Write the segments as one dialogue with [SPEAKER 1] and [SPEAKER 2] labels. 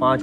[SPEAKER 1] 5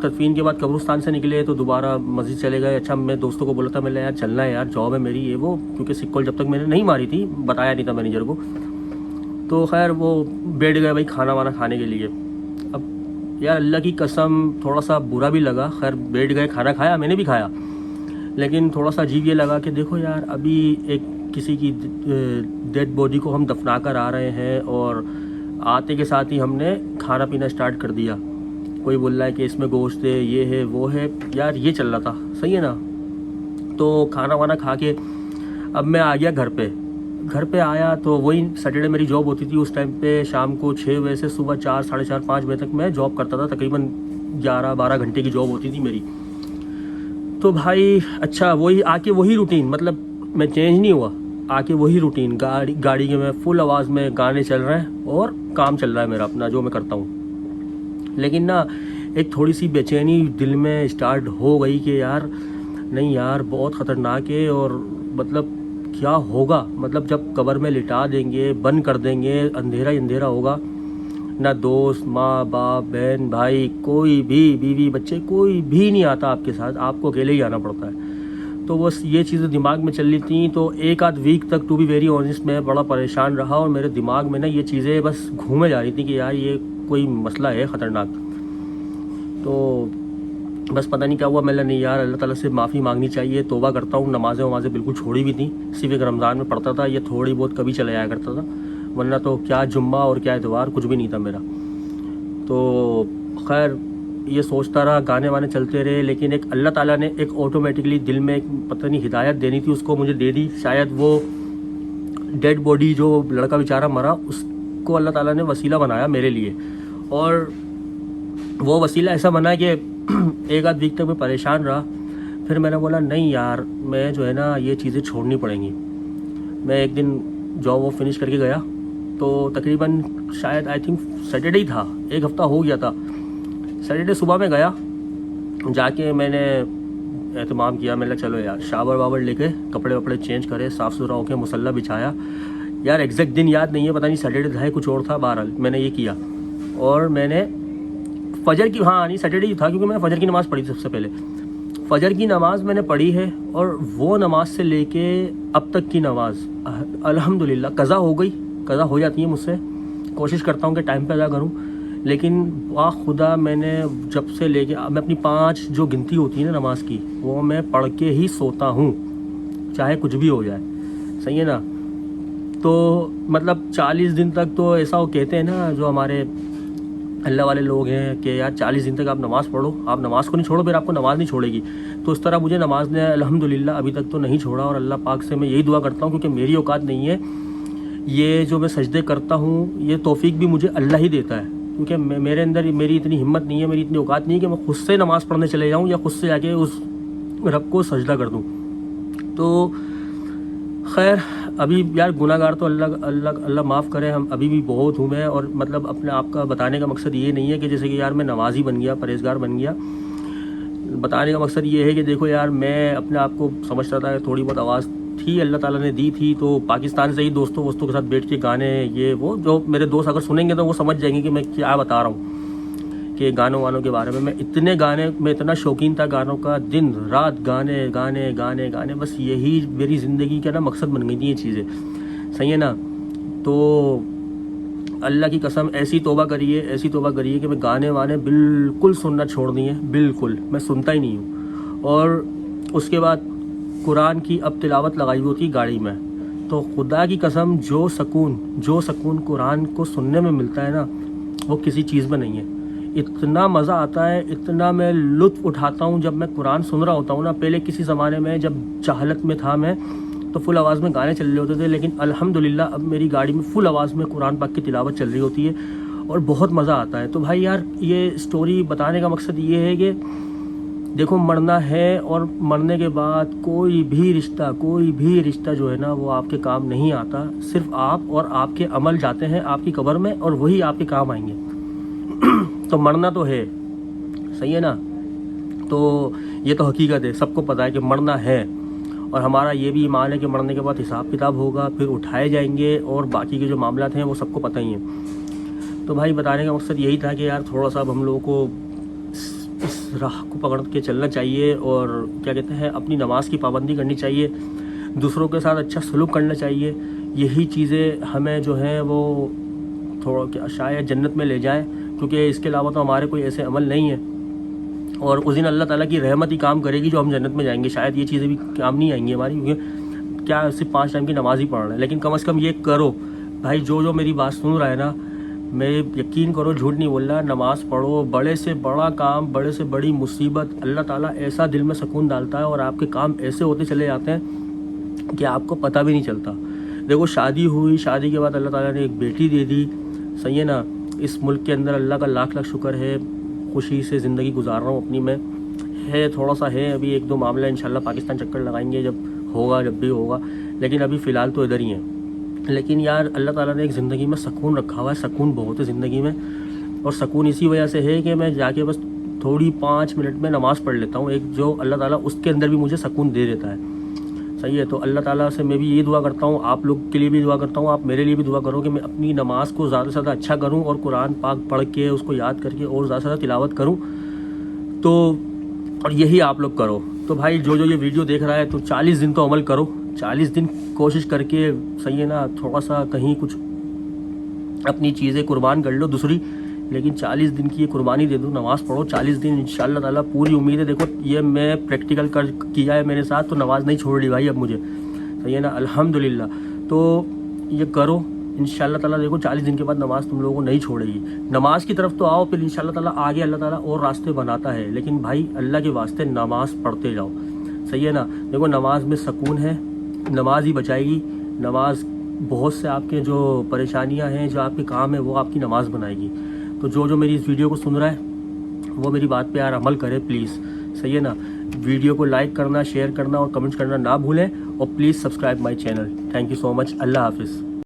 [SPEAKER 1] تدفین کے بعد قبرستان سے نکلے تو دوبارہ مسجد چلے گئے. اچھا میں دوستوں کو بولا تھا میں یار چلنا ہے یار, جاب ہے میری یہ وہ, کیونکہ سکول جب تک میں نے نہیں ماری تھی, بتایا نہیں تھا مینیجر کو. تو خیر وہ بیٹھ گئے بھائی کھانا وانا کھانے کے لیے. اب یار اللہ کی قسم تھوڑا سا برا بھی لگا. خیر بیٹھ گئے, کھانا کھایا, میں نے بھی کھایا, لیکن تھوڑا سا عجیب یہ لگا کہ دیکھو یار ابھی ایک کسی کی ڈیڈ باڈی کو ہم دفنا کر آ رہے ہیں اور آتے کے ساتھ ہی ہم نے کھانا پینا اسٹارٹ کر دیا. کوئی بول رہا ہے کہ اس میں گوشت ہے, یہ ہے وہ ہے, یار یہ چل رہا تھا, صحیح ہے نا. تو کھانا وانا کھا کے اب میں آ گیا گھر پہ آیا تو وہی سیٹرڈے میری جاب ہوتی تھی اس ٹائم پہ. شام کو 6 بجے سے صبح 4 ساڑھے 4 5 بجے تک میں جاب کرتا تھا. تقریباً 11-12 گھنٹے کی جاب ہوتی تھی میری. تو بھائی اچھا وہی آ کے وہی روٹین, مطلب میں چینج نہیں ہوا, آ کے وہی روٹین, گاڑی کے میں فل آواز میں گانے چل رہے ہیں اور کام چل رہا ہے میرا اپنا جو میں کرتا ہوں. لیکن نا ایک تھوڑی سی بے چینی دل میں اسٹارٹ ہو گئی کہ یار نہیں یار بہت خطرناک ہے, اور مطلب کیا ہوگا, مطلب جب قبر میں لٹا دیں گے, بند کر دیں گے, اندھیرا ہی اندھیرا ہوگا, نہ دوست, ماں باپ, بہن بھائی, کوئی بھی, بیوی بچے, کوئی بھی نہیں آتا آپ کے ساتھ, آپ کو اکیلے ہی آنا پڑتا ہے. تو بس یہ چیزیں دماغ میں چل رہی تھیں. تو ایک آدھ ویک تک ٹو بی ویری آنیسٹ میں بڑا پریشان رہا, اور میرے دماغ میں نا یہ چیزیں بس گھومے جا رہی تھیں کہ یار یہ کوئی مسئلہ ہے خطرناک. تو بس پتہ نہیں کیا ہوا, میں نہیں یار اللہ تعالیٰ سے معافی مانگنی چاہیے, توبہ کرتا ہوں. نمازیں بالکل چھوڑی بھی تھیں, صرف ایک رمضان میں پڑھتا تھا, یہ تھوڑی بہت کبھی چلے جایا کرتا تھا, ورنہ تو کیا جمعہ اور کیا اتوار کچھ بھی نہیں تھا میرا. تو خیر یہ سوچتا رہا, گانے وانے چلتے رہے, لیکن ایک اللہ تعالیٰ نے ایک آٹومیٹکلی دل میں ایک پتہ نہیں ہدایت دینی تھی اس کو, مجھے دے دی. شاید وہ ڈیڈ باڈی جو لڑکا بیچارہ مرا اس کو اللہ تعالیٰ نے وسیلہ بنایا میرے لیے, اور وہ وسیلہ ایسا بنا کہ ایک آدھ ویک تک میں پریشان رہا. پھر میں نے بولا نہیں یار میں جو ہے نا یہ چیزیں چھوڑنی پڑیں گی. میں ایک دن جاب وہ فنش کر کے گیا, تو تقریباً شاید آئی تھنک سیٹرڈے ہی تھا, ایک ہفتہ ہو گیا تھا. سیٹرڈے صبح میں گیا, جا کے میں نے اہتمام کیا, میں نے چلو یار شاور واور لے کے کپڑے وپڑے چینج کرے, صاف ستھرا ہو کے مصلی بچھایا. یار ایگزیکٹ دن یاد نہیں ہے, پتہ نہیں سیٹرڈے تھا کچھ اور تھا, بہرحال میں نے یہ کیا. اور میں نے فجر کی, ہاں نہیں سیٹرڈے ہی تھا کیونکہ میں نے فجر کی نماز پڑھی تھی. سب سے پہلے فجر کی نماز میں نے پڑھی ہے, اور وہ نماز سے لے کے اب تک کی نماز الحمدللہ قضا ہو گئی, قضا ہو جاتی ہے مجھ سے, کوشش کرتا ہوں کہ ٹائم پہ ادا کروں. لیکن خدا میں نے جب سے لے کے میں اپنی 5 جو گنتی ہوتی ہے نا نماز کی, وہ میں پڑھ کے ہی سوتا ہوں, چاہے کچھ بھی ہو جائے, صحیح ہے نا. تو مطلب 40 دن تک تو ایسا وہ کہتے ہیں نا جو ہمارے اللہ والے لوگ ہیں کہ یار 40 دن تک آپ نماز پڑھو, آپ نماز کو نہیں چھوڑو پھر آپ کو نماز نہیں چھوڑے گی. تو اس طرح مجھے نماز نے الحمدللہ ابھی تک تو نہیں چھوڑا, اور اللہ پاک سے میں یہی دعا کرتا ہوں کیونکہ میری اوقات نہیں ہے. یہ جو میں سجدے کرتا ہوں یہ توفیق بھی مجھے اللہ ہی دیتا ہے, کیونکہ میرے اندر میری اتنی ہمت نہیں ہے, میری اتنی اوقات نہیں ہے کہ میں خود سے نماز پڑھنے چلے جاؤں یا خود سے جا کے اس رب کو سجدہ کر دوں. تو خیر ابھی یار گناہ گار تو اللہ معاف کرے, ہم ابھی بھی بہت ہوں میں. اور مطلب اپنے آپ کا بتانے کا مقصد یہ نہیں ہے کہ جیسے کہ یار میں نمازی بن گیا, پرہیزگار بن گیا. بتانے کا مقصد یہ ہے کہ دیکھو یار میں اپنے آپ کو سمجھتا تھا کہ تھوڑی بہت آواز تھی اللہ تعالیٰ نے دی تھی, تو پاکستان سے ہی دوستوں کے ساتھ بیٹھ کے گانے یہ وہ, جو میرے دوست اگر سنیں گے تو وہ سمجھ جائیں گے کہ میں کیا بتا رہا ہوں, کہ گانوں وانوں کے بارے میں اتنے گانے, میں اتنا شوقین تھا گانوں کا, دن رات گانے گانے گانے گانے, بس یہی میری زندگی کا نا مقصد بن گئی تھی یہ چیزیں, صحیح ہے نا. تو اللہ کی قسم ایسی توبہ کریے کہ میں گانے وانے بالکل سننا چھوڑ دیے, بالکل میں سنتا ہی نہیں ہوں. اور اس کے بعد قرآن کی اب تلاوت لگائی ہوتی گاڑی میں, تو خدا کی قسم جو سکون قرآن کو سننے میں ملتا ہے نا وہ کسی چیز میں نہیں ہے. اتنا مزہ آتا ہے, اتنا میں لطف اٹھاتا ہوں جب میں قرآن سن رہا ہوتا ہوں نا. پہلے کسی زمانے میں جب جہالت میں تھا میں تو فل آواز میں گانے چل رہے ہوتے تھے, لیکن الحمدللہ اب میری گاڑی میں فل آواز میں قرآن پاک کی تلاوت چل رہی ہوتی ہے اور بہت مزہ آتا ہے. تو بھائی یار یہ سٹوری بتانے کا مقصد یہ ہے کہ دیکھو مرنا ہے, اور مرنے کے بعد کوئی بھی رشتہ جو ہے نا وہ آپ کے کام نہیں آتا. صرف آپ اور آپ کے عمل جاتے ہیں آپ کی قبر میں, اور وہی آپ کے کام آئیں گے. تو مرنا تو ہے, صحیح ہے نا. تو یہ تو حقیقت ہے, سب کو پتہ ہے کہ مرنا ہے, اور ہمارا یہ بھی ایمان ہے کہ مرنے کے بعد حساب کتاب ہوگا, پھر اٹھائے جائیں گے, اور باقی کے جو معاملات ہیں وہ سب کو پتہ ہی ہیں. تو بھائی بتانے کا مقصد یہی تھا کہ یار تھوڑا سا اب ہم لوگوں کو اس راہ کو پکڑ کے چلنا چاہیے اور کیا کہتے ہیں اپنی نماز کی پابندی کرنی چاہیے, دوسروں کے ساتھ اچھا سلوک کرنا چاہیے. یہی چیزیں ہمیں جو ہیں وہ تھوڑا شاید جنت میں لے جائیں, کیونکہ اس کے علاوہ تو ہمارے کوئی ایسے عمل نہیں ہیں. اور اس دن اللہ تعالیٰ کی رحمت ہی کام کرے گی جو ہم جنت میں جائیں گے. شاید یہ چیزیں بھی کام نہیں آئیں گی ہماری, کیونکہ کیا صرف 5 ٹائم کی نماز ہی پڑھ رہے ہیں. لیکن کم از کم یہ کرو بھائی, جو میری بات سن رہا ہے نا, میں یقین کرو جھوٹ نہیں بول رہا, نماز پڑھو. بڑے سے بڑا کام, بڑے سے بڑی مصیبت, اللہ تعالیٰ ایسا دل میں سکون ڈالتا ہے اور آپ کے کام ایسے ہوتے چلے جاتے ہیں کہ آپ کو پتہ بھی نہیں چلتا. دیکھو شادی ہوئی, شادی کے بعد اللہ تعالیٰ نے ایک بیٹی دے دی, صحیح ہے نا. اس ملک کے اندر اللہ کا لاکھ لاکھ شکر ہے, خوشی سے زندگی گزار رہا ہوں اپنی میں. ہے تھوڑا سا ہے ابھی 1-2 معاملہ, انشاءاللہ پاکستان چکر لگائیں گے جب ہوگا, جب بھی ہوگا. لیکن ابھی فی الحال تو ادھر ہی ہیں. لیکن یار اللہ تعالیٰ نے ایک زندگی میں سکون رکھا ہوا ہے, سکون بہت ہے زندگی میں. اور سکون اسی وجہ سے ہے کہ میں جا کے بس تھوڑی 5 منٹ میں نماز پڑھ لیتا ہوں, ایک جو اللہ تعالیٰ اس کے اندر بھی مجھے سکون دے دیتا ہے. صحیح ہے. تو اللہ تعالیٰ سے میں بھی یہ دعا کرتا ہوں, آپ لوگ کے لیے بھی دعا کرتا ہوں, آپ میرے لیے بھی دعا کرو کہ میں اپنی نماز کو زیادہ سے زیادہ اچھا کروں اور قرآن پاک پڑھ کے اس کو یاد کر کے اور زیادہ سے زیادہ تلاوت کروں. تو اور یہی آپ لوگ کرو. تو بھائی جو یہ ویڈیو دیکھ رہا ہے تو 40 دن تو عمل کرو, 40 دن کوشش کر کے, صحیح ہے نا, تھوڑا سا کہیں کچھ اپنی چیزیں قربان کر لو دوسری, لیکن 40 دن کی یہ قربانی دے دو, نماز پڑھو 40 دن, انشاءاللہ تعالیٰ. پوری امید ہے. دیکھو یہ میں پریکٹیکل کیا ہے میرے ساتھ, تو نماز نہیں چھوڑ لی بھائی اب مجھے, صحیح ہے نا, الحمدللہ. تو یہ کرو انشاءاللہ تعالیٰ. دیکھو 40 دن کے بعد نماز تم لوگوں کو نہیں چھوڑے گی. نماز کی طرف تو آؤ, پھر انشاءاللہ تعالیٰ آگے اللہ تعالیٰ اور راستے بناتا ہے. لیکن بھائی اللہ کے واسطے نماز پڑھتے جاؤ, صحیح ہے نا. دیکھو نماز میں سکون ہے, نماز ہی بچائے گی. نماز بہت سے آپ کے جو پریشانیاں ہیں, جو آپ کے کام ہیں, وہ آپ کی نماز بنائے گی. تو جو میری اس ویڈیو کو سن رہا ہے وہ میری بات پہ یار عمل کرے پلیز, صحیح ہے نا. ویڈیو کو لائک کرنا, شیئر کرنا اور کمنٹ کرنا نہ بھولیں, اور please subscribe my channel. Thank you so much. اللہ حافظ.